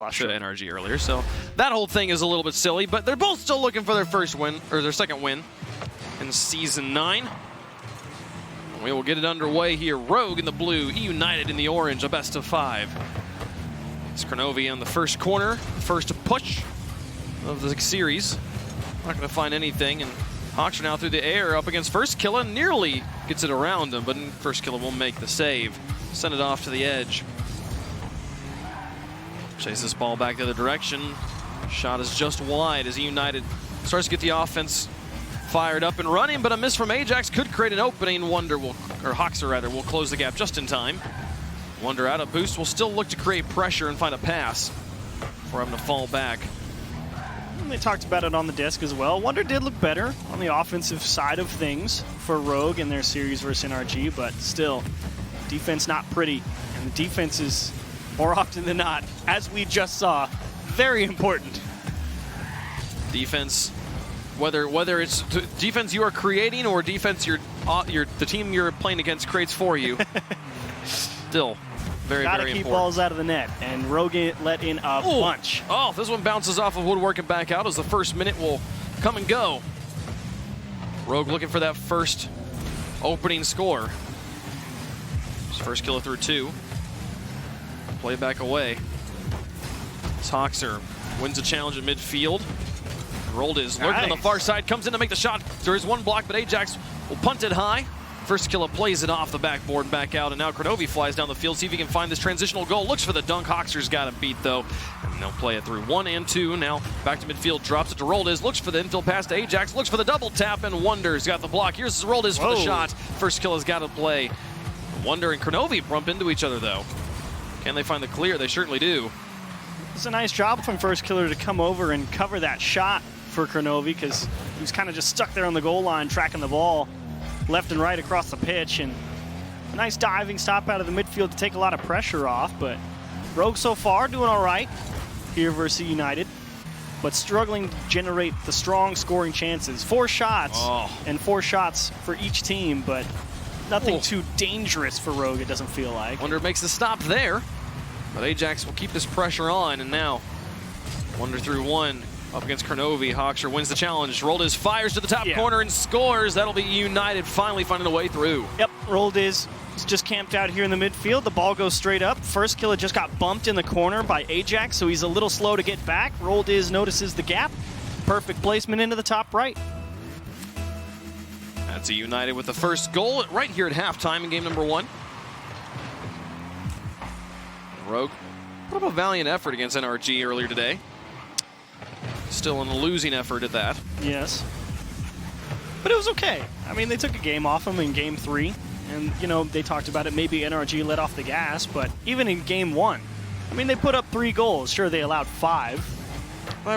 to NRG earlier, so that whole thing is a little bit silly, but they're both still looking for their first win, or their second win in Season 9. We will get it underway here. Rogue in the blue, eUnited in the orange, a best of 5. It's Kronovi on the first corner, first push of the series. Not going to find anything, and Hawks are now through the air up against First Killer, nearly gets it around him, but First Killer will make the save. Send it off to the edge. Chase this ball back the other direction. Shot is just wide as eUnited starts to get the offense fired up and running, but a miss from Ajax could create an opening. Hoxer will close the gap just in time. Wonder out of boost will still look to create pressure and find a pass before having to fall back. And they talked about it on the disc as well. Wonder did look better on the offensive side of things for Rogue in their series versus NRG, but still, defense not pretty. And the defense is, more often than not, as we just saw, very important. Defense, whether it's defense you are creating or defense the team you're playing against creates for you, still very, very important. Gotta keep balls out of the net, and Rogue let in a bunch. Oh, this one bounces off of woodwork and back out as the first minute will come and go. Rogue looking for that first opening score. His first killer through 2. Play back away. Hoxer wins a challenge at midfield. Rolled is lurking on the far side, comes in to make the shot. There is one block, but Ajax will punt it high. First killer plays it off the backboard and back out, and now Kronovi flies down the field, see if he can find this transitional goal. Looks for the dunk. Hoxer's got him beat though, and they'll play it through 1 and 2. Now back to midfield, drops it to Roldiz, looks for the infield pass to Ajax, looks for the double tap, and Wonder's got the block. Here's Roldiz for the shot. First killer's got to play. Wonder and Kronovi bump into each other though. Can they find the clear? They certainly do. It's a nice job from First Killer to come over and cover that shot for Kronovi, because he was kind of just stuck there on the goal line tracking the ball left and right across the pitch, and a nice diving stop out of the midfield to take a lot of pressure off. But Rogue so far doing all right here versus United, but struggling to generate the strong scoring chances. 4 shots and 4 shots for each team, but nothing too dangerous for Rogue, it doesn't feel like. Wonder makes the stop there, but Ajax will keep this pressure on, and now Wonder through 1 up against Kronovi. Hoxer wins the challenge. Roldiz fires to the top corner and scores. That'll be United finally finding a way through. Yep, Roldiz is just camped out here in the midfield. The ball goes straight up. First killer just got bumped in the corner by Ajax, so he's a little slow to get back. Roldiz notices the gap. Perfect placement into the top right. That's eUnited with the first goal right here at halftime in game number 1. Rogue put up a valiant effort against NRG earlier today. Still in a losing effort at that. Yes. But it was okay. I mean, they took a game off them in game 3. And, you know, they talked about it. Maybe NRG let off the gas. But even in game 1, I mean, they put up 3 goals. Sure, they allowed 5. I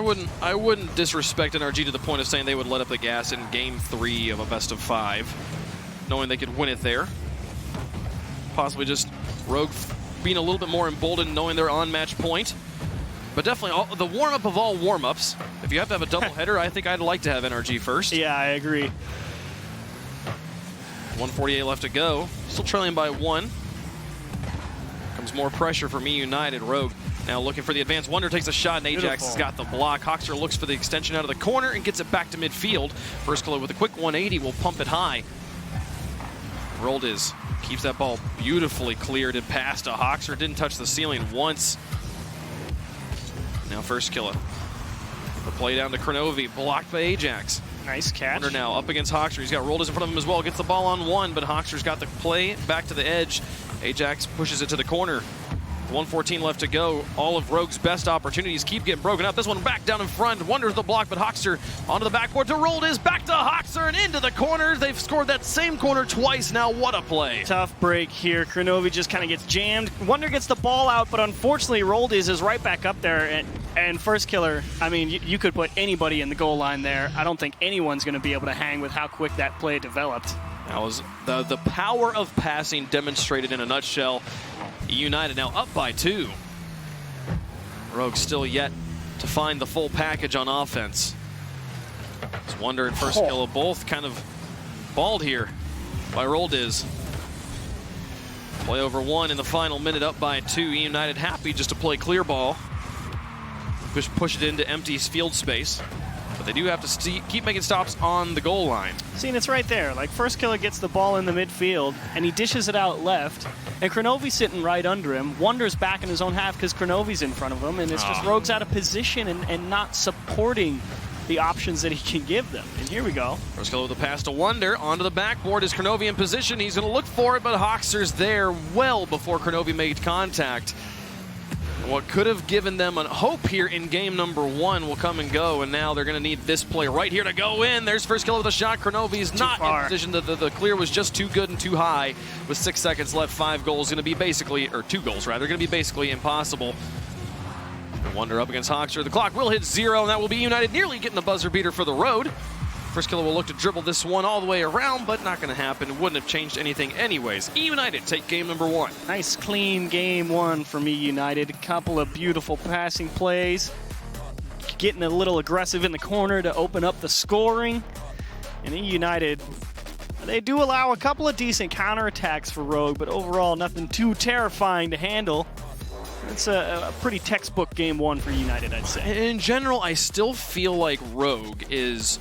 wouldn't disrespect NRG to the point of saying they would let up the gas in game 3 of a best of 5, knowing they could win it there. Possibly just Rogue being a little bit more emboldened, knowing they're on match point. But definitely the warm-up of all warm-ups. If you have to have a doubleheader, I think I'd like to have NRG first. Yeah, I agree. 1:48 left to go. Still trailing by 1. Comes more pressure from eUnited. Rogue now looking for the advance. Wonder takes a shot, and Ajax has got the block. Hoxer looks for the extension out of the corner and gets it back to midfield. First killer with a quick 180 will pump it high. Roldiz keeps that ball beautifully cleared and passed to Hoxer. Didn't touch the ceiling once. Now First killer. The play down to Kronovi, blocked by Ajax. Nice catch. Wonder now up against Hoxer. He's got Roldiz in front of him as well. Gets the ball on 1, but Hoxer's got the play back to the edge. Ajax pushes it to the corner. 1:14 left to go. All of Rogue's best opportunities keep getting broken up. This one back down in front. Wonders the block, but Hoxer onto the backboard to Roldiz. Back to Hoxer and into the corner. They've scored that same corner twice now. What a play. Tough break here. Kronovi just kind of gets jammed. Wonder gets the ball out, but unfortunately Roldiz is right back up there. And First Killer, I mean, you could put anybody in the goal line there. I don't think anyone's going to be able to hang with how quick that play developed. That was the power of passing demonstrated in a nutshell. eUnited now up by 2. Rogue still yet to find the full package on offense. It's Wonder and First Killer both kind of balled here by Roldiz. Play over 1 in the final minute, up by 2. eUnited happy just to play clear ball. push it into empty field space. But they do have to keep making stops on the goal line. See, and it's right there. Like, First Killer gets the ball in the midfield, and he dishes it out left, and Kronovi's sitting right under him. Wonder's back in his own half because Kronovi's in front of him, and it's just Rogue's out of position and not supporting the options that he can give them. And here we go. First Killer with a pass to Wonder. Onto the backboard is Kronovi in position. He's going to look for it, but Hoxer's there well before Kronovi made contact. What could have given them a hope here in game number 1 will come and go, and now they're going to need this play right here to go in. There's First Killer with a shot. Kronovi's not in position. The clear was just too good and too high. With 6 seconds left, 5 goals going to be basically, or 2 goals rather, going to be basically impossible. And Wonder up against Hoxer. The clock will hit 0, and that will be United nearly getting the buzzer beater for the road. First Killer will look to dribble this one all the way around, but not going to happen. Wouldn't have changed anything anyways. eUnited take game number 1. Nice, clean game 1 from eUnited. A couple of beautiful passing plays. Getting a little aggressive in the corner to open up the scoring. And eUnited, they do allow a couple of decent counterattacks for Rogue, but overall nothing too terrifying to handle. It's a pretty textbook game 1 for United, I'd say. In general, I still feel like Rogue is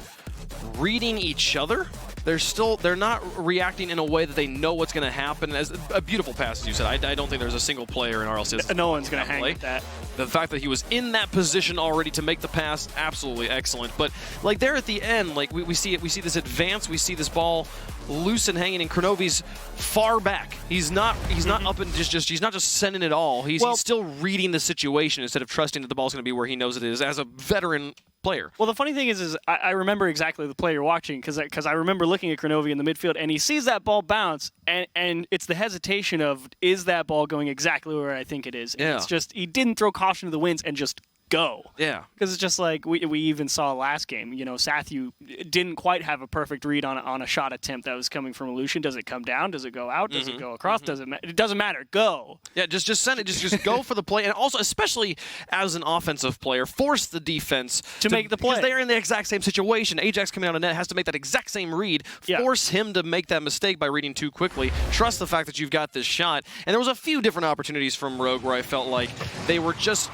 reading each other. They're not reacting in a way that they know what's going to happen. As a beautiful pass, as you said. I don't think there's a single player in RLCS. No one's going to hang with that. The fact that he was in that position already to make the pass, absolutely excellent. But like there at the end, like we see it. We see this advance. We see this ball loose and hanging, and Kronovi's far back. He's not up and he's not just sending it all. He's still reading the situation instead of trusting that the ball's going to be where he knows it is as a veteran player. Well, the funny thing is I remember exactly the play you're watching because I remember looking at Kronovi in the midfield, and he sees that ball bounce, and it's the hesitation of, is that ball going exactly where I think it is? And it's just, he didn't throw caution to the winds and just go. Yeah. Because it's just like we even saw last game. You know, Sathu didn't quite have a perfect read on a shot attempt that was coming from Illusion. Does it come down? Does it go out? Does it go across? It doesn't matter. Go. Yeah, just send it. Just go for the play. And also, especially as an offensive player, force the defense to make the play. Because they're in the exact same situation. Ajax coming out of net has to make that exact same read. Force him to make that mistake by reading too quickly. Trust the fact that you've got this shot. And there was a few different opportunities from Rogue where I felt like they were just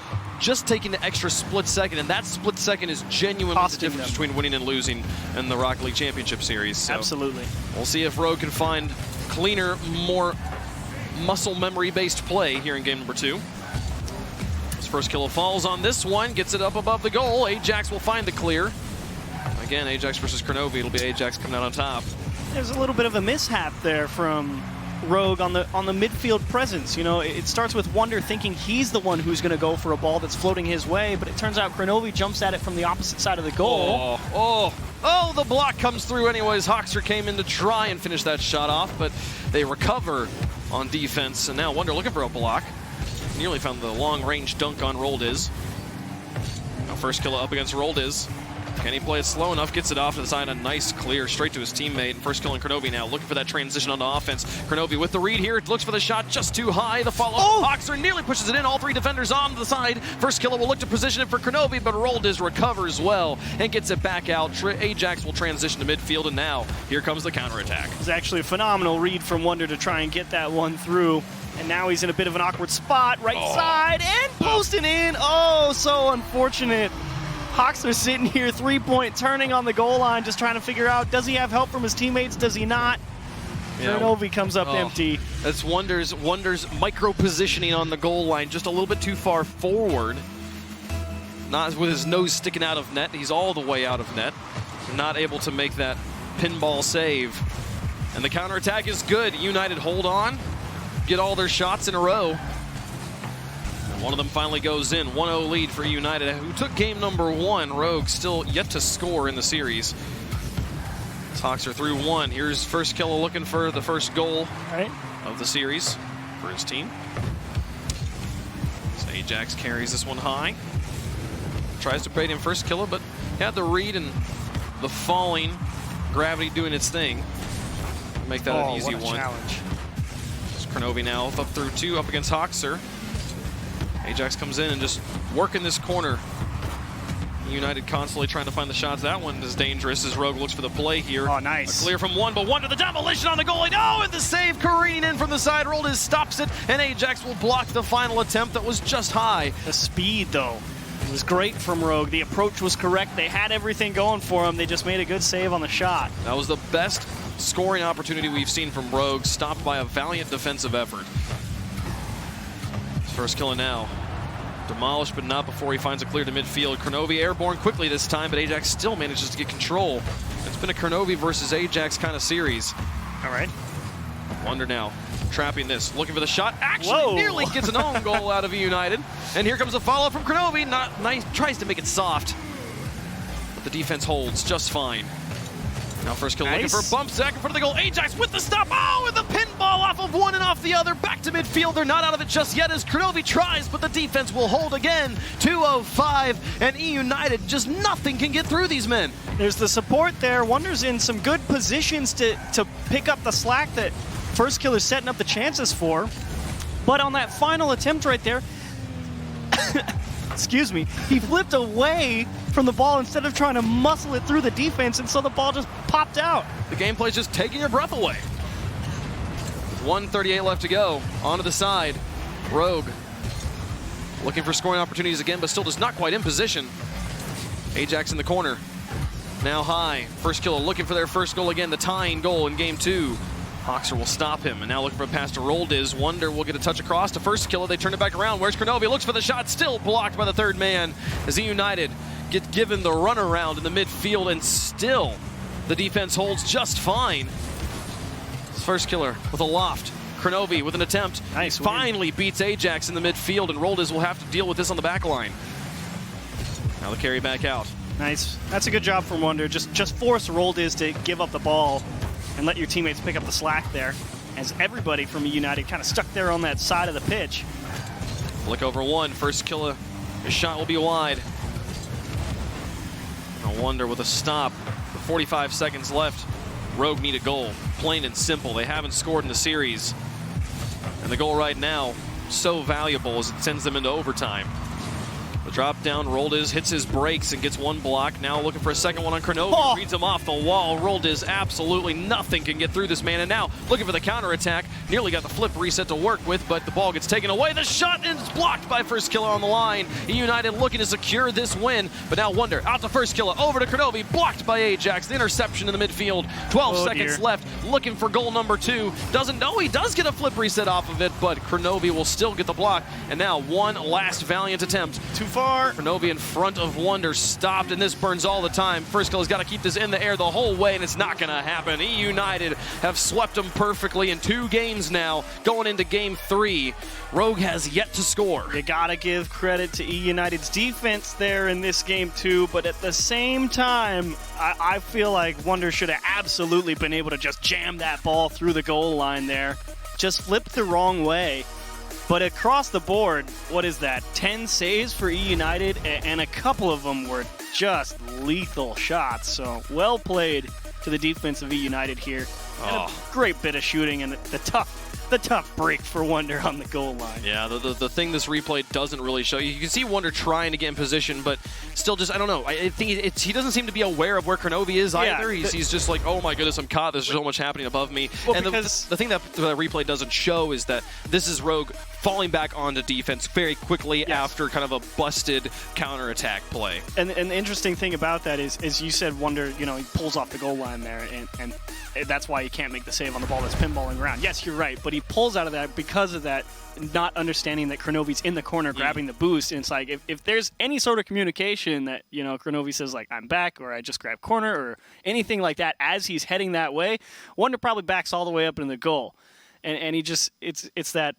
taking the extra split second, and that split second is genuinely the difference between winning and losing in the Rocket League Championship Series. So absolutely. We'll see if Rogue can find cleaner, more muscle memory-based play here in game number 2. His First Killer falls on this one, gets it up above the goal. Ajax will find the clear. Again, Ajax versus Kronovi. It'll be Ajax coming out on top. There's a little bit of a mishap there from Rogue on the midfield presence. You know, it starts with Wonder thinking he's the one who's going to go for a ball that's floating his way, but it turns out Kronovi jumps at it from the opposite side of the goal. Oh, the block comes through anyways. Hoxer came in to try and finish that shot off, but they recover on defense, and now Wonder looking for a block. Nearly found the long-range dunk on Roldiz. Now First Killer up against Roldiz. Can he play it slow enough? Gets it off to the side. A nice clear straight to his teammate. And First Kill and Kronovi now looking for that transition onto offense. Kronovi with the read here. Looks for the shot just too high. The follow. Hoxer nearly pushes it in. All 3 defenders on the side. First Killer will look to position it for Kronovi, but Roldiz recovers well and gets it back out. Ajax will transition to midfield, and now here comes the counterattack. It's actually a phenomenal read from Wonder to try and get that one through. And now he's in a bit of an awkward spot. Right side and posting in. Oh, so unfortunate. Hoxer sitting here, 3-point turning on the goal line, just trying to figure out, does he have help from his teammates? Does he not? Kronovi comes up empty. That's Wonder's micro positioning on the goal line, just a little bit too far forward. Not with his nose sticking out of net. He's all the way out of net. Not able to make that pinball save. And the counterattack is good. United hold on, get all their shots in a row. One of them finally goes in. 1-0 lead for United, who took game number 1. Rogue still yet to score in the series. Hoxer through 1. Here's First Killer looking for the first goal of the series for his team. So Ajax carries this one high. Tries to bait in First Killer, but had the read and the falling, gravity doing its thing. Make that an easy one. Challenge. There's Kronovi now up through 2 up against Hoxer. Ajax comes in and just working this corner. United constantly trying to find the shots. That one is dangerous as Rogue looks for the play here. Oh, nice. A clear from 1, but 1 to the demolition on the goalie. Oh, and the save careening in from the side. Roldiz stops it, and Ajax will block the final attempt that was just high. The speed, though. It was great from Rogue. The approach was correct. They had everything going for them. They just made a good save on the shot. That was the best scoring opportunity we've seen from Rogue, stopped by a valiant defensive effort. First killer now. Demolished, but not before he finds a clear to midfield. Kronovi airborne quickly this time, but Ajax still manages to get control. It's been a Kronovi versus Ajax kind of series. All right. Wonder now, trapping this, looking for the shot. Actually, nearly gets an own goal out of eUnited. And here comes a follow from Kronovi. Not nice, tries to make it soft, but the defense holds just fine. Now first kill looking for a bump sack in front of the goal. Ajax with the stop. Oh, and the pinball off of one and off the other. Back to midfield. They're not out of it just yet as Kronovi tries, but the defense will hold again. 2:05, and eUnited, just nothing can get through these men. There's the support there. Wonder's in some good positions to pick up the slack that First Killer's setting up the chances for. But on that final attempt right there, excuse me, he flipped away from the ball instead of trying to muscle it through the defense, and so the ball just popped out. The gameplay's just taking your breath away. 1:38 left to go. Onto the side. Rogue looking for scoring opportunities again, but still just not quite in position. Ajax in the corner. Now high. First killer looking for their first goal again, the tying goal in game 2. Hoxer will stop him, and now looking for a pass to Roldiz. Wonder will get a touch across to first killer. They turn it back around. Where's Kronovi? Looks for the shot, still blocked by the third man as eUnited get given the runaround in the midfield, and still the defense holds just fine. First killer with a loft. Kronovi with an attempt. Nice. Finally beats Ajax in the midfield, and Roldiz will have to deal with this on the back line. Now the carry back out. Nice. That's a good job from Wonder. Just force Roldiz to give up the ball and let your teammates pick up the slack there, as everybody from eUnited kind of stuck there on that side of the pitch. Look over one. First killer. His shot will be wide. No Wonder with a stop. With 45 seconds left. Rogue need a goal. Plain and simple. They haven't scored in the series. And the goal right now, so valuable as it sends them into overtime. The drop down, Roldiz hits his brakes and gets one block. Now looking for a second one on Kronovi. Reads him off the wall. Roldiz, absolutely nothing can get through this man. And now looking for the counterattack. Nearly got the flip reset to work with, but the ball gets taken away. The shot is blocked by first killer on the line. eUnited looking to secure this win, but now Wonder out to first killer. Over to Kronovi, blocked by Ajax. The interception in the midfield. 12 seconds left. Looking for goal number 2. Doesn't know he does get a flip reset off of it, but Kronovi will still get the block. And now one last valiant attempt. Too far. Kronovi in front of Wonder, stopped, and this burns all the time. First killer's got to keep this in the air the whole way, and it's not going to happen. eUnited have swept them perfectly in 2 games now, going into game 3. Rogue has yet to score. You got to give credit to eUnited's defense there in this game too, but at the same time, I feel like Wonder should have absolutely been able to just jam that ball through the goal line there. Just flipped the wrong way. But across the board, what is that? 10 saves for eUnited, and a couple of them were just lethal shots. So well played to the defense of eUnited here. And a great bit of shooting and the tough break for Wonder on the goal line. Yeah, the thing this replay doesn't really show you. You can see Wonder trying to get in position, but still just, I don't know. I think he doesn't seem to be aware of where Kronovi is either. He's just like, oh my goodness, I'm caught. There's so much happening above me. Well, and the thing that the replay doesn't show is that this is Rogue falling back onto defense very quickly after kind of a busted counterattack play. And the interesting thing about that is, as you said, Wonder, he pulls off the goal line there, and that's why he can't make the save on the ball that's pinballing around. Yes, you're right, but he pulls out of that because of that, not understanding that Kronovi's in the corner grabbing the boost. And it's like, if there's any sort of communication that, Kronovi says, like, I'm back, or I just grabbed corner, or anything like that as he's heading that way, Wonder probably backs all the way up into the goal. And he just, it's that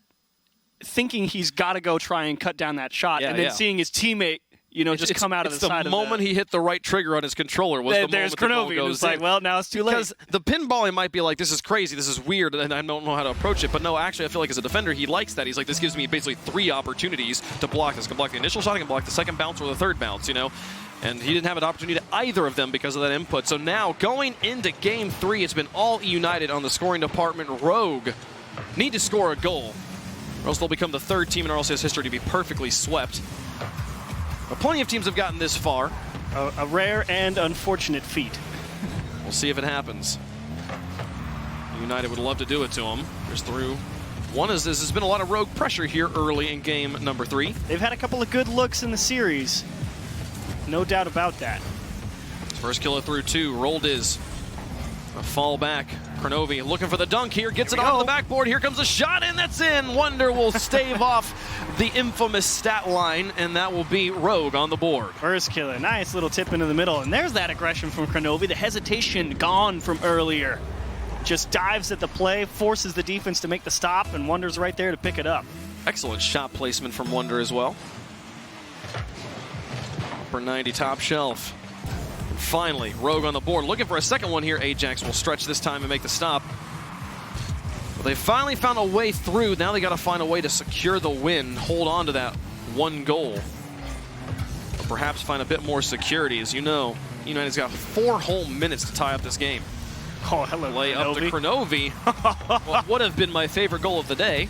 thinking he's got to go try and cut down that shot, and then seeing his teammate just come out of the side of the moment he hit the right trigger on his controller was the moment the ball goes it's like, well, now it's too late. Because the pinballing might be like, this is crazy, this is weird, and I don't know how to approach it. But no, actually, I feel like as a defender, he likes that. He's like, this gives me basically 3 opportunities to block this. I can block the initial shot, I can block the second bounce or the third bounce, And he didn't have an opportunity to either of them because of that input. So now, going into game 3, it's been all eUnited on the scoring department. Rogue need to score a goal, or else they'll become the 3rd team in RLCS history to be perfectly swept. But plenty of teams have gotten this far. A rare and unfortunate feat. We'll see if it happens. United would love to do it to them. Here's through One is this has been a lot of Rogue pressure here early in game number 3. They've had a couple of good looks in the series. No doubt about that. First killer through 2. Rolled is a fall back. Kronovi looking for the dunk here. Gets it onto the backboard. Here comes a shot, and that's in. Wonder will stave off the infamous stat line, and that will be Rogue on the board. First killer. Nice little tip into the middle. And there's that aggression from Kronovi. The hesitation gone from earlier. Just dives at the play, forces the defense to make the stop, and Wonder's right there to pick it up. Excellent shot placement from Wonder as well. Upper 90 top shelf. Finally, Rogue on the board. Looking for a second one here. Ajax will stretch this time and make the stop. Well, they finally found a way through. Now they got to find a way to secure the win, hold on to that one goal. Or perhaps find a bit more security. As you know, United's got 4 whole minutes to tie up this game. Oh, hello, Lay up to Kronovi. What would have been my favorite goal of the day.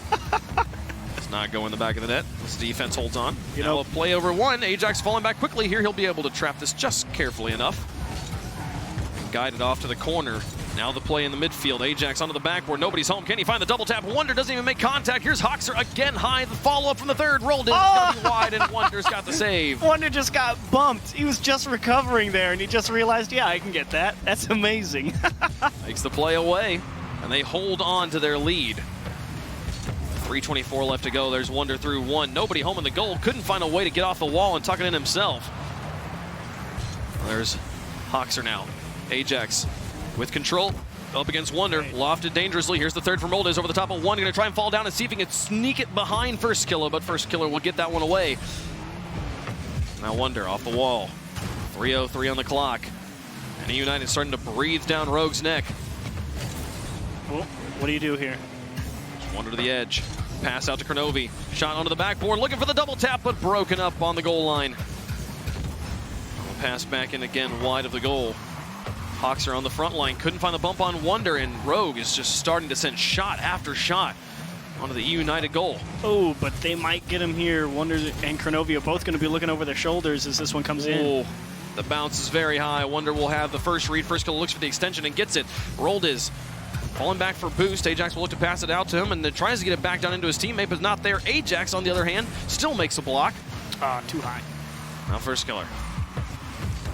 It's not going in the back of the net. This defense holds on. Now a play over 1. Ajax falling back quickly here. He'll be able to trap this just carefully enough. And guide it off to the corner. Now the play in the midfield. Ajax onto the backboard. Nobody's home. Can he find the double tap? Wonder doesn't even make contact. Here's Hoxer again high. The follow-up from the third. Rolled in. It's going to be wide, and Wonder's got the save. Wonder just got bumped. He was just recovering there, and he just realized, yeah, I can get that. That's amazing. Makes the play away, and they hold on to their lead. 3:24 left to go. There's Wonder through 1. Nobody home in the goal. Couldn't find a way to get off the wall and tuck it in himself. There's Hoxer now. Ajax with control. Up against Wonder. Lofted dangerously. Here's the third from Roldes over the top of 1. Going to try and fall down and see if he can sneak it behind First Killer, but First Killer will get that one away. Now Wonder off the wall. 3:03 on the clock. And eUnited starting to breathe down Rogue's neck. Oh, what do you do here? Wonder to the edge. Pass out to Kronovi. Shot onto the backboard. Looking for the double tap, but broken up on the goal line. Pass back in again, wide of the goal. Hoxer on the front line. Couldn't find the bump on Wonder, and Rogue is just starting to send shot after shot onto the eUnited goal. Oh, but they might get him here. Wonder and Kronovi are both going to be looking over their shoulders as this one comes in. The bounce is very high. Wonder will have the first read. First Killer looks for the extension and gets it. Rolled is falling back for boost. Ajax will look to pass it out to him and then tries to get it back down into his teammate, but not there. Ajax, on the other hand, still makes a block. Too high. Now First Killer.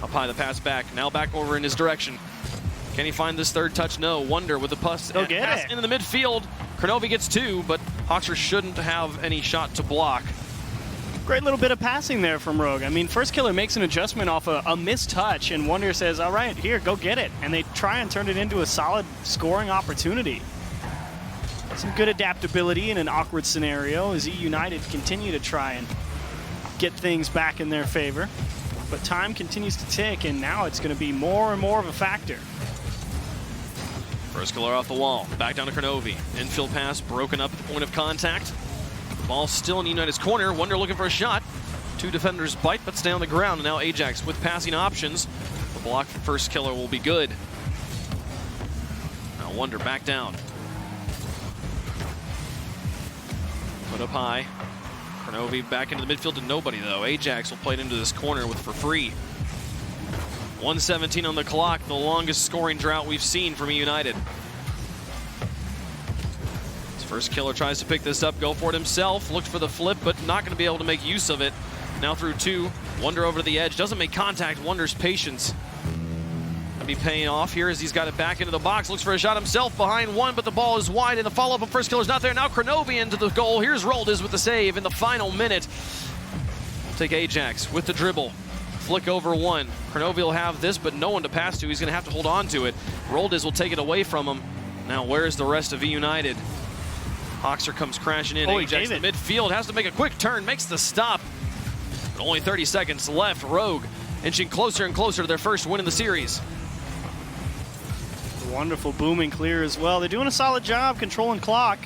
Up high, the pass back. Now back over in his direction. Can he find this third touch? No. Wonder with the pass into the midfield. Kronovi gets 2, but Hoxer shouldn't have any shot to block. Great little bit of passing there from Rogue. I mean, First Killer makes an adjustment off a missed touch, and Wonder says, all right, here, go get it. And they try and turn it into a solid scoring opportunity. Some good adaptability in an awkward scenario as eUnited continue to try and get things back in their favor. But time continues to tick, and now it's going to be more and more of a factor. First Killer off the wall. Back down to Kronovi. Infield pass broken up at the point of contact. Ball still in United's corner. Wonder looking for a shot. 2 defenders bite, but stay on the ground. And now Ajax with passing options. The block from First Killer will be good. Now Wonder back down. Put up high. Kronovi back into the midfield to nobody, though. Ajax will play it into this corner with for free. 1:17 on the clock, the longest scoring drought we've seen from eUnited. First Killer tries to pick this up, go for it himself. Looked for the flip, but not going to be able to make use of it. Now through 2. Wonder over to the edge. Doesn't make contact. Wonder's patience going to be paying off here as he's got it back into the box. Looks for a shot himself behind 1, but the ball is wide, and the follow-up of First Killer's not there. Now Kronovi into the goal. Here's Roldes with the save in the final minute. Take Ajax with the dribble. Flick over 1. Kronovi will have this, but no one to pass to. He's going to have to hold on to it. Roldes will take it away from him. Now where's the rest of eUnited? Hoxer comes crashing in. Ajax in the midfield has to make a quick turn, makes the stop. But only 30 seconds left. Rogue inching closer and closer to their first win in the series. Wonderful booming clear as well. They're doing a solid job controlling clock.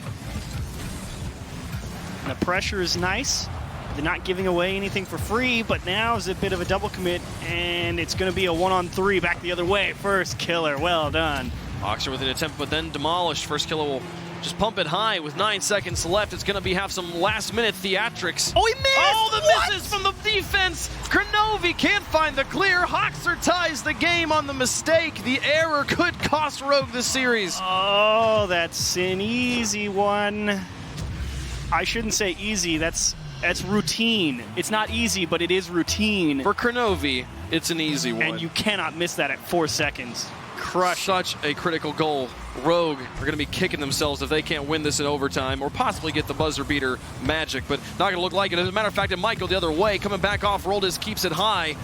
And the pressure is nice. They're not giving away anything for free, but now is a bit of a double commit, and it's going to be a 1-on-3 back the other way. First Killer, well done. Hoxer with an attempt, but then demolished. First Killer will just pump it high with 9 seconds left. It's going to have some last-minute theatrics. Oh, he missed! Oh, the misses from the defense. Kronovi can't find the clear. Hoxer ties the game on the mistake. The error could cost Rogue the series. Oh, that's an easy one. I shouldn't say easy. That's routine. It's not easy, but it is routine. For Kronovi, it's an easy one. And you cannot miss that at 4 seconds. Crush. Such a critical goal. Rogue are going to be kicking themselves if they can't win this in overtime or possibly get the buzzer beater magic, but not going to look like it. As a matter of fact, it might go the other way. Coming back off, Roldis keeps it high.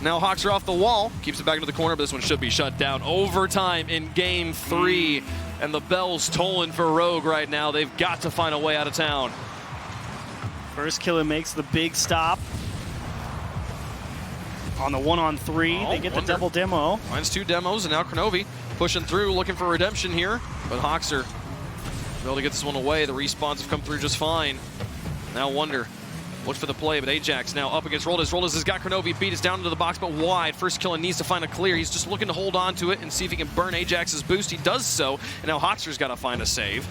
Now Hawks are off the wall, keeps it back into the corner, but this one should be shut down. Overtime in game 3, and the bell's tolling for Rogue right now. They've got to find a way out of town. First killer makes the big stop. On the 1-on-3, they get the double demo. Finds 2 demos, and now Kronovi pushing through, looking for redemption here. But Hawks are able to get this one away. The respawns have come through just fine. Now Wonder looks for the play, but Ajax now up against Roldis. Roldis has got Kronovi beat. It's down into the box, but wide. First killer needs to find a clear. He's just looking to hold on to it and see if he can burn Ajax's boost. He does so, and now Hawkster's got to find a save.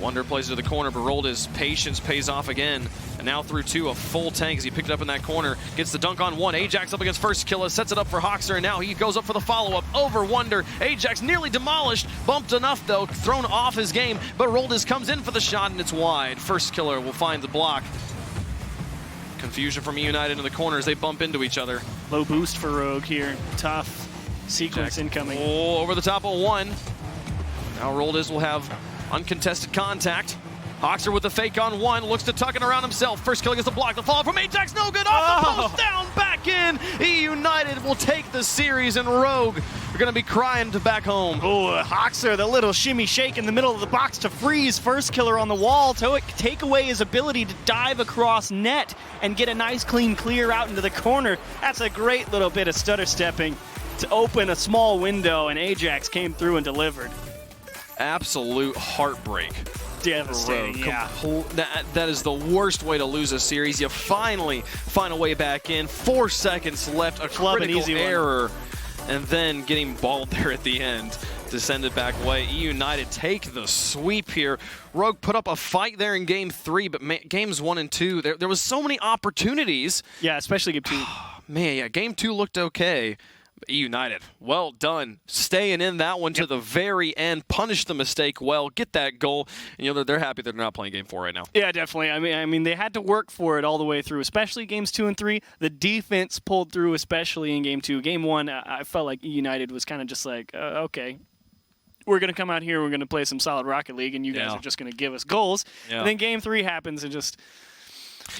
Wonder plays it to the corner, but Roldis' patience pays off again. And now through 2, a full tank as he picked it up in that corner. Gets the dunk on 1. Ajax up against First Killer, sets it up for Hawkster, and now he goes up for the follow-up over Wonder. Ajax nearly demolished, bumped enough though, thrown off his game, but Roldis comes in for the shot and it's wide. First Killer will find the block. Confusion from eUnited in the corner as they bump into each other. Low boost for Rogue here. Tough sequence incoming. Oh, over the top of 1. Now Roldis will have uncontested contact. Hawkster with the fake on 1, looks to tuck it around himself. First kill gets the block. The follow from Ajax, no good. Off the post, down, back in. eUnited will take the series, and Rogue are going to be crying to back home. Oh, Hawkster, the little shimmy shake in the middle of the box to freeze First Killer on the wall. Take away his ability to dive across net and get a nice clean clear out into the corner. That's a great little bit of stutter stepping to open a small window, and Ajax came through and delivered. Absolute heartbreak. Devastating, yeah. That is the worst way to lose a series. You finally find a way back in. 4 seconds left, a critical error, and then getting balled there at the end to send it back away. eUnited take the sweep here. Rogue put up a fight there in game 3, but games 1 and 2, there was so many opportunities. Yeah, especially game 2. Man, yeah, game 2 looked okay. eUnited, well done. Staying in that one to the very end. Punish the mistake well. Get that goal. And, you know, they're happy they're not playing game 4 right now. Yeah, definitely. I mean, they had to work for it all the way through, especially games 2 and 3. The defense pulled through, especially in game 2. Game 1, I felt like eUnited was kind of just like, okay, we're going to come out here, we're going to play some solid Rocket League, and you guys are just going to give us goals. And then game 3 happens and just...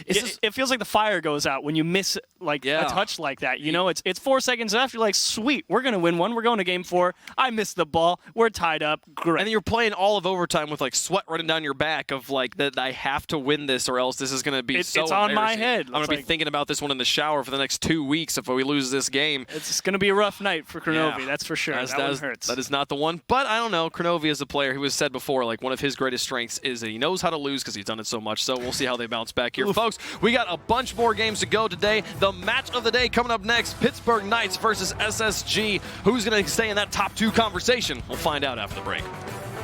It feels like the fire goes out when you miss a touch like that. You know, it's 4 seconds left. You're like, sweet, we're gonna win one. We're going to game 4. I missed the ball. We're tied up. Great. And then you're playing all of overtime with like sweat running down your back of like that I have to win this or else this is gonna be it's on my head. I'm gonna be thinking about this one in the shower for the next 2 weeks if we lose this game. It's gonna be a rough night for Kronovi, that's for sure. That one hurts. That is not the one. But I don't know. Kronovi is a player who has said before, like one of his greatest strengths is that he knows how to lose because he's done it so much. So we'll see how they bounce back here, folks. We got a bunch more games to go today. The match of the day coming up next, Pittsburgh Knights versus SSG. Who's going to stay in that top 2 conversation? We'll find out after the break.